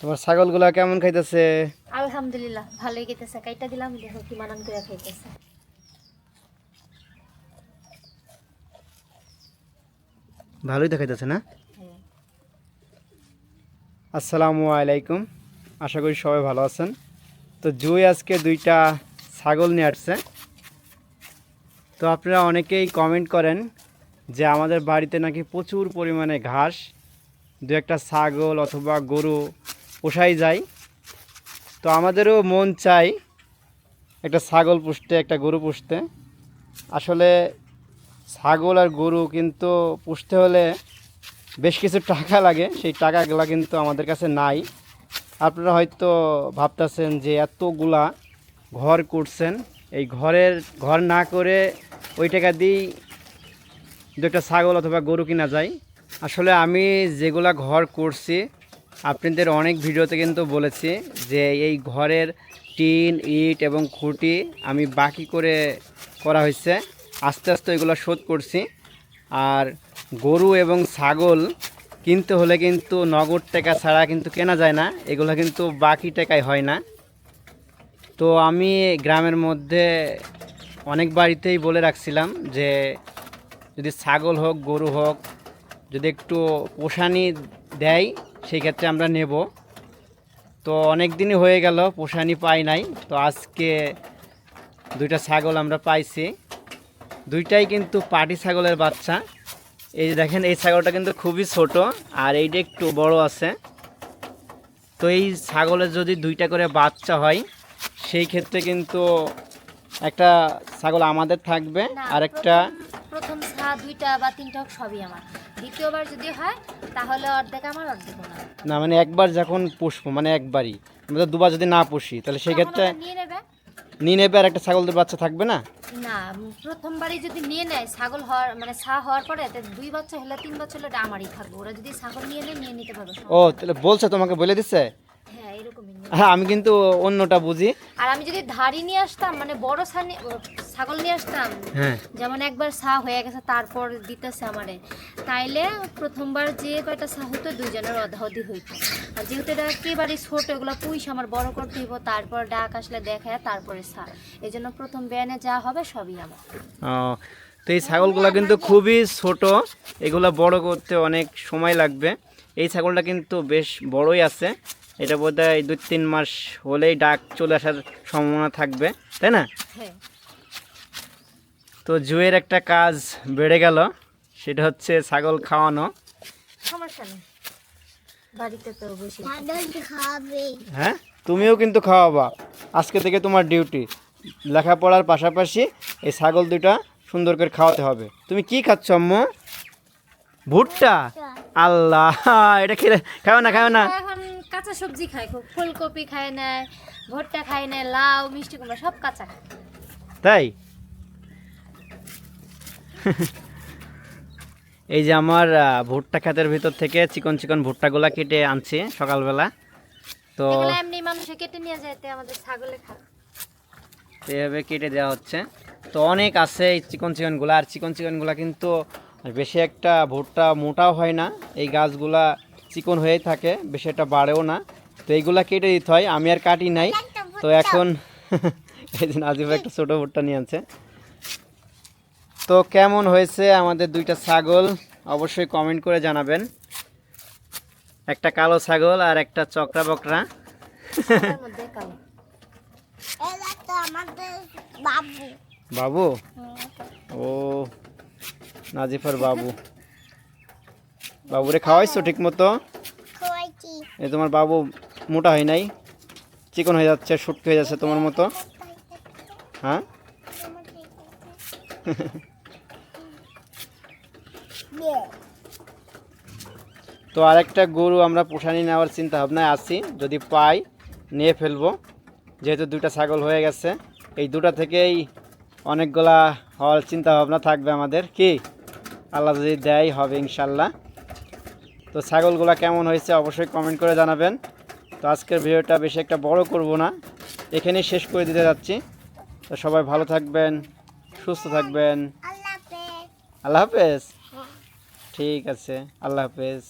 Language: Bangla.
তোমার ছাগলগুলা কেমন খাইতেছে? আলহামদুলিল্লাহ ভালোই খেতেছে। কাইটা দিলাম, দেখো কি মানান করে খাইতেছে। ভালোই তো খাইতেছে না? হ্যাঁ। আসসালামু আলাইকুম, আশা করি সবাই ভালো আছেন। তো জুই আজকে দুইটা ছাগল নিয়ে আসছে। তো আপনারা অনেকেই কমেন্ট করেন যে আমাদের বাড়িতে নাকি প্রচুর পরিমাণে ঘাস, দু একটা ছাগল অথবা গরু পোষাই যায়। তো আমাদেরও মন চাই একটা ছাগল পুষতে, একটা গরু পুষতে। আসলে ছাগল আর গরু কিন্তু পুষতে হলে বেশ কিছু টাকা লাগে, সেই টাকাগুলো কিন্তু আমাদের কাছে নাই। আপনারা হয়তো ভাবতেছেন যে এতগুলা ঘর করছেন, এই ঘর না করে ওই টাকা দিয়েই দু একটা ছাগল অথবা গরু কিনা যায়। আসলে আমি যেগুলা ঘর করছি আপনাদের অনেক ভিডিওতে কিন্তু বলেছি যে এই ঘরের টিন, ইট এবং খুঁটি আমি বাকি করে করা হয়েছে। আস্তে আস্তে এগুলো শোধ করছি। আর গরু এবং ছাগল কিনতে হলে কিন্তু নগদ টাকা ছাড়া কিন্তু কেনা যায় না, এগুলো কিন্তু বাকি টাকায় হয় না। তো আমি গ্রামের মধ্যে অনেক বাড়িতেই বলে রাখছিলাম যে যদি ছাগল হোক গরু হোক যদি একটু পোষানি দেয় সেই ক্ষেত্রে আমরা নেব। তো অনেক দিনই হয়ে গেল পোষানি পাই নাই। তো আজকে দুইটা ছাগল আমরা পাইছি, দুইটাই কিন্তু পাটি ছাগলের বাচ্চা। এই যে দেখেন, এই ছাগলটা কিন্তু খুবই ছোট আর এইটা একটু বড় আছে। তো এই ছাগলের যদি দুইটা করে বাচ্চা হয় সেই ক্ষেত্রে কিন্তু একটা ছাগল আমাদের থাকবে না, আর একটা প্রথম দুইটা বা তিনটা হোক সবই আমার। দ্বিতীয়বার যদি হয় তাহলে অর্ধেক আমার, অর্ধেক না। না, মানে একবার যখন পুষবো মানে একবারই, আমরা তো দুবার যদি না পুষি তাহলে সেই ক্ষেত্রে নিয়ে নেবে। নিয়ে নেবে আর একটা ছাগলদের বাচ্চা থাকবে না। না, প্রথমবারই যদি নিয়ে নেয় ছাগল হওয়ার মানে হওয়ার পরে দুই বাচ্চা হলে তিন বাচ্চা হলে ওটা আমারই থাকবে। ওরা যদি ছাগল নিয়ে নেয় নিয়ে নিতে পারবে। ও তাহলে বলছে, তোমাকে বলে দিচ্ছে? হ্যাঁ, এরকমই। হ্যাঁ, আমি কিন্তু অন্যটা বুঝি। আর আমি যদি ধাড়ি নিয়ে আসতাম মানে বড় ছাগল নিয়ে আসতাম, হ্যাঁ, যেমন একবার হয়ে গেছে তারপর দিতেছে আমারে, তাইলে প্রথমবার যে কয়টা হতো দুইজনের অধাহদি হইতো। আর যেহেতু এটা একেবারে ছোট, এগুলো পুইস আমার বড় করতে হইব, তারপর ডাক আসলে দেখায় তারপরে এই জন্য প্রথম বেয়ানে যা হবে সবই আমার। তো এই ছাগলগুলো কিন্তু খুবই ছোট, এগুলো বড় করতে অনেক সময় লাগবে। এই ছাগলটা কিন্তু বেশ বড়ই আছে, এটা বোধহয় 2-3 মাস হলেই ডাক চলে আসার সম্ভাবনা থাকবে, তাই না? হ্যাঁ। তো জুয়ের একটা কাজ বেড়ে গেল, সেটা হচ্ছে ছাগল খাওয়ানো। সমস্যা নেই, বাড়িতে তো বসে হ্যাঁ, তুমিও কিন্তু খাওয়াবা, আজকে থেকে তোমার ডিউটি। লেখাপড়ার পাশাপাশি এই ছাগল দুটা সুন্দর করে খাওয়াতে হবে। তুমি কি খাচ্ছ আম্মু? ভুট্টা? আল্লাহ, এটা খেলে খাও না, খাও না। এখন কাঁচা সবজি খায়, খুব ফুলকপি খায় না, ভুট্টা খায় না, লাউ, মিষ্টি কুমড়া সব কাঁচা খায়। তাই এই যে আমার ভুট্টা ক্ষেতের ভিতর থেকে চিকন চিকন ভুট্টাগুলা কেটে আনছি সকালবেলা। তো এগুলো এমনি মানুষে কেটে নিয়ে যেতে আমাদের ছাগলে খায়, এইভাবে কেটে দেওয়া হচ্ছে। তো অনেক আছে এই চিকন চিকনগুলো, আর চিকন চিকনগুলো কিন্তু বেশি একটা ভুট্টা মোটাও হয় না, এই গাছগুলা চিকন হয়েই থাকে, বেশি একটা বাড়েও না। তো এইগুলা কেটে দিতে হয়, আমি আর কাটি নাই। তো এখন এই দিন আজিব একটা ছোটো ভুট্টা নিয়ে আনছে। তো কেমন হয়েছে আমাদের দুইটা ছাগল অবশ্যই কমেন্ট করে জানাবেন। একটা কালো ছাগল আর একটা চকরা বকরা। তার মধ্যে কালো। বাবু? ও, নাজিফার বাবু। বাবুরে খাওয়াইছো ঠিক মতো? এই তোমার বাবু মোটা হয় নাই, চিকন হয়ে যাচ্ছে, শুটকি হয়ে যাচ্ছে তোমার মতো। হ্যাঁ তো আরেকটা গরু আমরা পোষানি নেওয়ার চিন্তা ভাবনায় আছি, যদি পাই নিয়ে ফেলবো। যেহেতু দুটা ছাগল হয়ে গেছে, এই দুটা থেকেই অনেকগুলা হওয়ার চিন্তা ভাবনা থাকবে আমাদের। কি আল্লাহ যদি দেয় হবে ইনশাল্লাহ। তো ছাগলগুলা কেমন হয়েছে অবশ্যই কমেন্ট করে জানাবেন। তো আজকের ভিডিওটা বেশি একটা বড় করব না, এখানেই শেষ করে দিতে যাচ্ছি। তো সবাই ভালো থাকবেন, সুস্থ থাকবেন। আল্লাহ হাফেজ। ঠিক আছে, আল্লাহ হাফেজ।